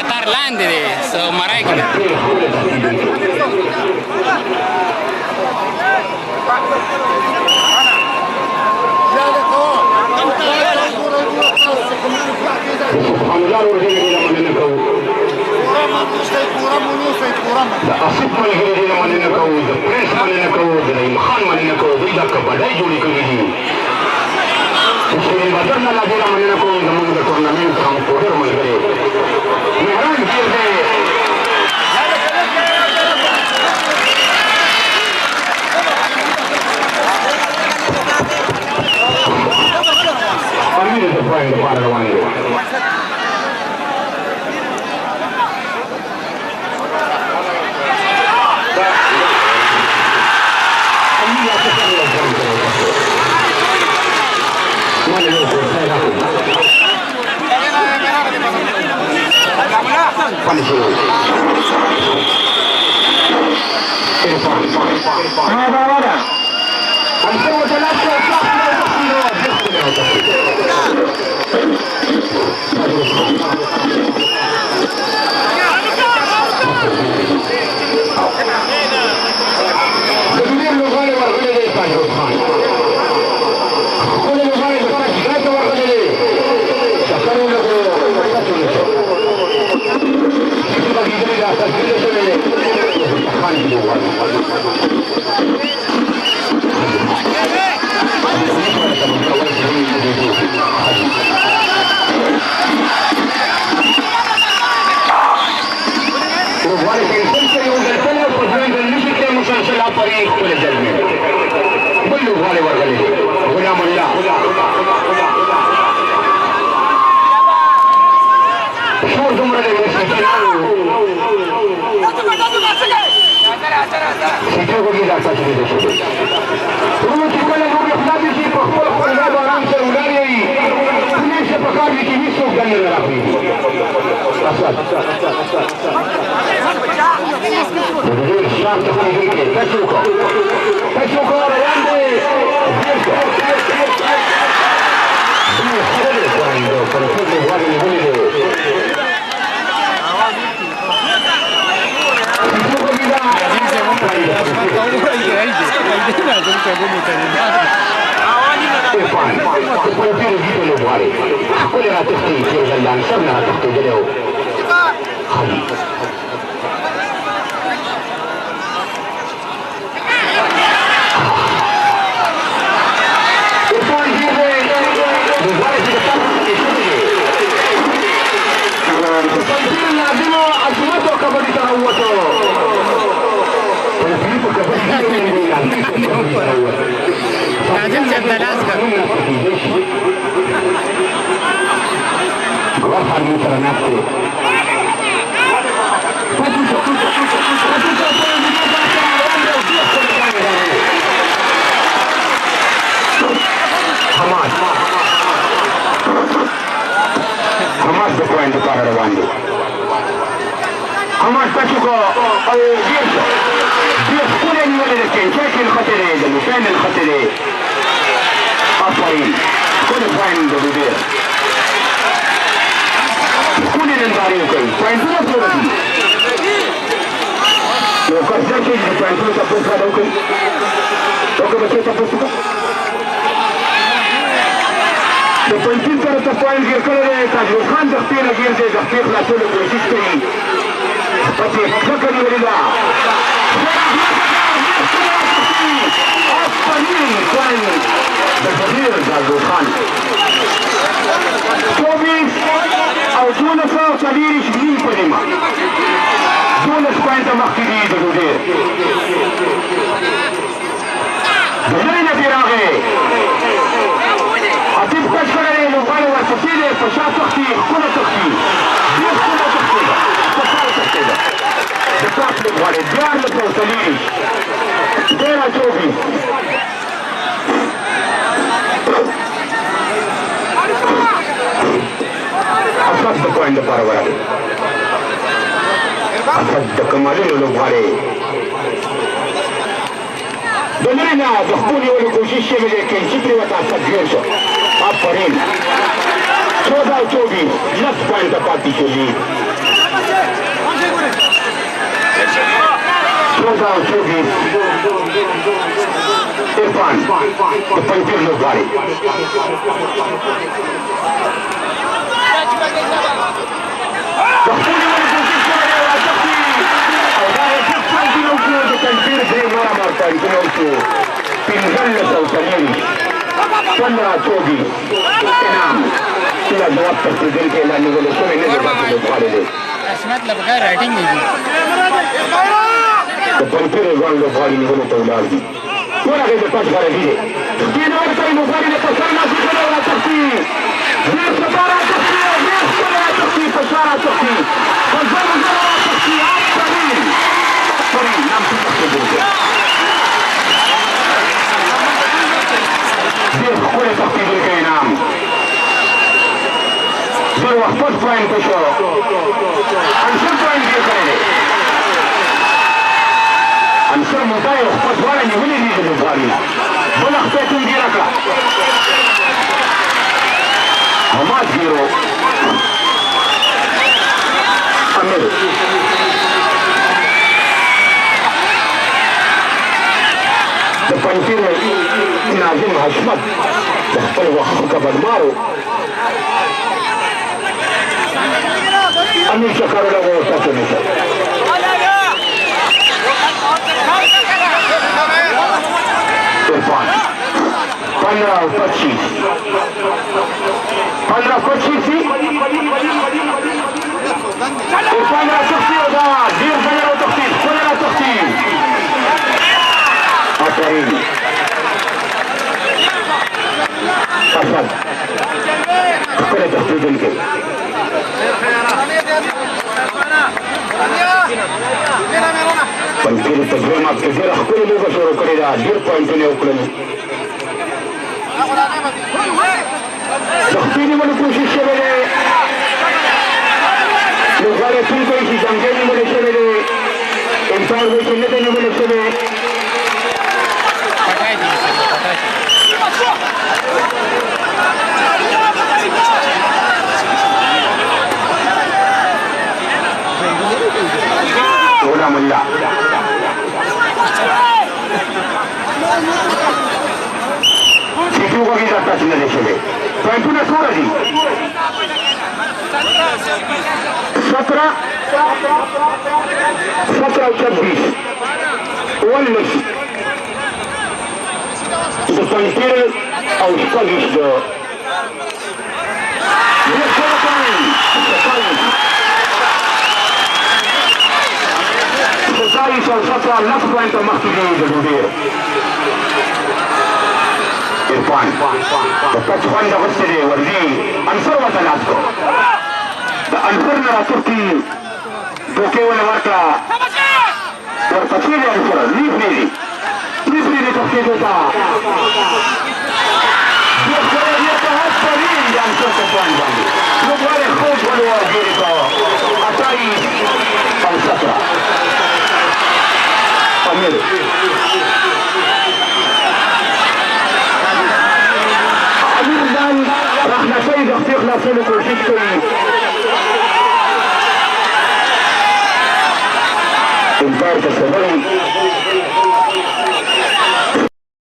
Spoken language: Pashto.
قطر لاندې دی مرای کې د اصف ملګري د مننه کوو د پرنس مننه کوو د رحیم خان مننه کوو دوی دا کبډۍ جوړې کړي دي شیرین بازار نه لا ډېره مننه کوو زموږ د ټورنمنټ کمپوټر ملګري مهران ډېر دی امیر د پوهنې لپاره روان دی 14 او 24 عرفان د پنځیر لوبغاړي د خپلې ونې کوشش کړی دی راتښتي او دا یې ښه پوینټونه وشو د پنځیر درې نرمه پوینټونه وشو 15 او 15-24 انعام لا جواب ترسیدونکی لا نیولې شوی نه دی داسې لوبغاړی دی اسمت لبګا رائټینګ دی د پنځیر ځوان لوبغاړي نیولو ته ولاړ دي ټول هغې د ټچ غرضي دی دې نه ورکوي لوبغاړي د په سر ناسي کړی او راتښتي ډېر سپا راتښتي او ډېر ښکلی راتښتي په شا راتښتي په زرو زرو راتښتي آفرین آفرین نامتو تښتېدونکی ډېر ښکلی تښتېدونکی انعام ډېر وخت فرست پوینټ شو انصر پوینټ ډېر کړی دی انصر موټا یې خپه دواړه نیولې دي د لوبغاړي نه بله خپه یې ټینګېره کړه حماد 0 امیر د پنځیر ناظم حشمت د خپل وخت کبډمارو امیر چکرونه به ورته نشي عرفان 15-25 عرفان راتښتي او دا ډېر ځله راتښتي ښکلی راتښتي آفرین اسد ښکلی تښتېدونکی پنځیر په دویم هفت کې ډېره ښکلې لوبه شروع کړې ده ډېر پوینټونه یې وکړل د خپې نیولو کوشش شوی دی لوبغاړی ټول کوي چې جنګی نیولې شوی دی امپایر وایي چې نه دی نیولې شوی غلام الله سیټي وغږېد تاسې نه دی شوی پوینټونه څومره دي 17 او 26 19 د پنځیر او شپږ ویشت ستایس او 17 لس پوینټه مخکې دي د ډوډیر عرفان د ټچ خوند اغوستی دی ورځي انصر ورته لاس کړو د انصر نه راتښتي ټوکې ونه ورکړه ورپسې دی انصر نه پرېږدي نه پرېږدي تښتېدو ته ډېر ښکلی ډېر په آفرین د انصر په پوینټ باندې لوبغاړی ښه وژغلو او ډېرې په 28 او 17 امیر امیر ځان راخلاصوي د خپې خلاصولو کوشش کوي امپایر ته صبر